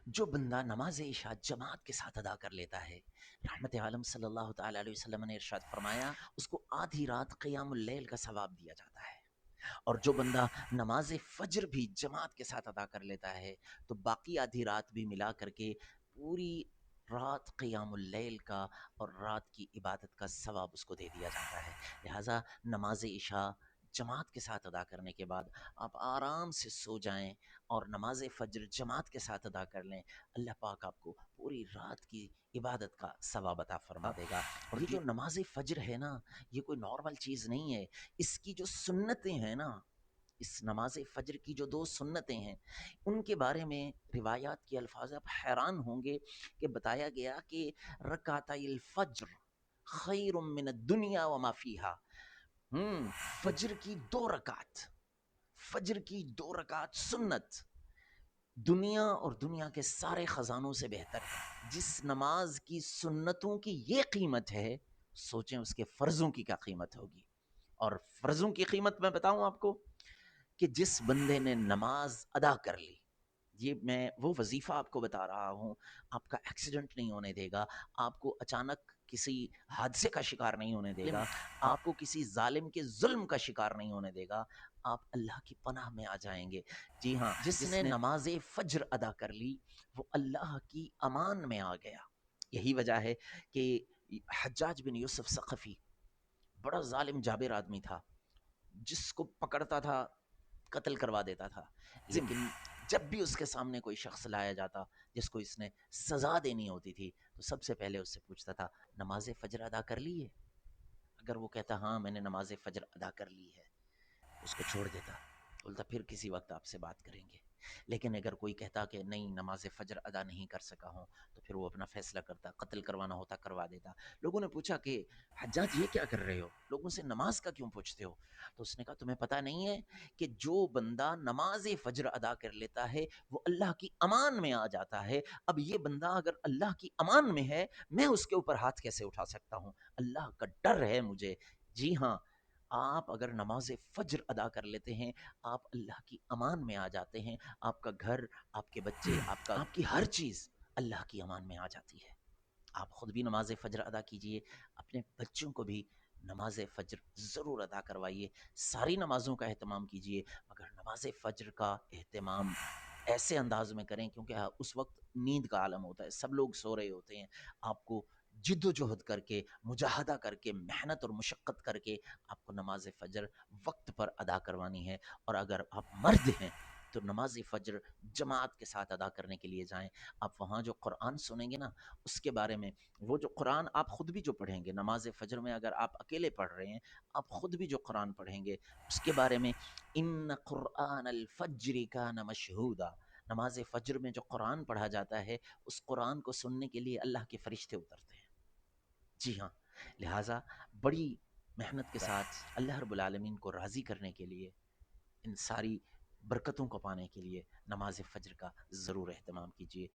جو بندہ نماز عشاء جماعت کے ساتھ ادا کر لیتا ہے، رحمت عالم صلی اللہ تعالیٰ علیہ وسلم نے ارشاد فرمایا اس کو آدھی رات قیام اللیل کا ثواب دیا جاتا ہے۔ اور جو بندہ نماز فجر بھی جماعت کے ساتھ ادا کر لیتا ہے تو باقی آدھی رات بھی ملا کر کے پوری رات قیام اللیل کا اور رات کی عبادت کا ثواب اس کو دے دیا جاتا ہے۔ لہٰذا نماز عشاء جماعت کے ساتھ ادا کرنے کے بعد آپ آرام سے سو جائیں اور نماز فجر جماعت کے ساتھ ادا کر لیں، اللہ پاک آپ کو پوری رات کی عبادت کا ثواب عطا فرما دے گا۔ اور یہ جو نماز فجر ہے نا، یہ کوئی نارمل چیز نہیں ہے۔ اس کی جو سنتیں ہیں نا، اس نماز فجر کی جو 2 سنتیں ہیں، ان کے بارے میں روایات کے الفاظ آپ حیران ہوں گے کہ بتایا گیا کہ رکعتي الفجر خیر من الدنیا وما فیہا۔ فجر کی 2 رکعت، فجر کی 2 رکعت سنت دنیا اور دنیا کے سارے خزانوں سے بہتر ہے۔ جس نماز کی سنتوں کی یہ قیمت ہے، سوچیں اس کے فرضوں کی کیا قیمت ہوگی۔ اور فرضوں کی قیمت میں بتاؤں آپ کو کہ جس بندے نے نماز ادا کر لی، یہ میں وہ وظیفہ آپ کو بتا رہا ہوں، آپ کا ایکسیڈنٹ نہیں ہونے دے گا، آپ کو اچانک کسی حادثے کا شکار نہیں ہونے دے گا، آپ کو کسی ظالم کے ظلم کا شکار نہیں ہونے دے گا، آپ اللہ کی پناہ میں آ جائیں گے۔ جی ہاں، جس نے نماز فجر ادا کر لی وہ اللہ کی امان میں آ گیا۔ یہی وجہ ہے کہ حجاج بن یوسف ثقفی بڑا ظالم جابر آدمی تھا، جس کو پکڑتا تھا قتل کروا دیتا تھا، لیکن جب بھی اس کے سامنے کوئی شخص لایا جاتا جس کو اس نے سزا دینی ہوتی تھی تو سب سے پہلے اس سے پوچھتا تھا نماز فجر ادا کر لی ہے؟ اگر وہ کہتا ہاں میں نے نماز فجر ادا کر لی ہے، اس کو چھوڑ دیتا، بولتا پھر کسی وقت آپ سے بات کریں گے۔ لیکن اگر کوئی کہتا کہ نہیں نماز فجر ادا نہیں کر سکا ہوں تو پھر وہ اپنا فیصلہ کرتا، قتل کروانا ہوتا کروا دیتا۔ لوگوں نے پوچھا کہ حجاج یہ کیا کر رہے ہو، لوگوں سے نماز کا کیوں پوچھتے ہو؟ تو اس نے کہا تمہیں پتہ نہیں ہے کہ جو بندہ نماز فجر ادا کر لیتا ہے وہ اللہ کی امان میں آ جاتا ہے۔ اب یہ بندہ اگر اللہ کی امان میں ہے، میں اس کے اوپر ہاتھ کیسے اٹھا سکتا ہوں؟ اللہ کا ڈر ہے مجھے۔ جی ہاں، آپ اگر نماز فجر ادا کر لیتے ہیں آپ اللہ کی امان میں آ جاتے ہیں۔ آپ کا گھر، آپ کے بچے، آپ کی ہر چیز اللہ کی امان میں آ جاتی ہے۔ آپ خود بھی نماز فجر ادا کیجئے، اپنے بچوں کو بھی نماز فجر ضرور ادا کروائیے۔ ساری نمازوں کا اہتمام کیجئے مگر نماز فجر کا اہتمام ایسے انداز میں کریں کیونکہ اس وقت نیند کا عالم ہوتا ہے، سب لوگ سو رہے ہوتے ہیں۔ آپ کو جد و جہد کر کے، مجاہدہ کر کے، محنت اور مشقت کر کے آپ کو نماز فجر وقت پر ادا کروانی ہے۔ اور اگر آپ مرد ہیں تو نماز فجر جماعت کے ساتھ ادا کرنے کے لیے جائیں۔ آپ وہاں جو قرآن سنیں گے نا، اس کے بارے میں، وہ جو قرآن آپ خود بھی جو پڑھیں گے نماز فجر میں، اگر آپ اکیلے پڑھ رہے ہیں، آپ خود بھی جو قرآن پڑھیں گے اس کے بارے میں ان قرآن الفجر کان مشہودا، نماز فجر میں جو قرآن پڑھا جاتا ہے اس قرآن کو سننے کے لیے اللہ کے فرشتے اترتے ہیں۔ جی ہاں، لہٰذا بڑی محنت کے ساتھ اللہ رب العالمین کو راضی کرنے کے لیے، ان ساری برکتوں کو پانے کے لیے نماز فجر کا ضرور اہتمام کیجیے۔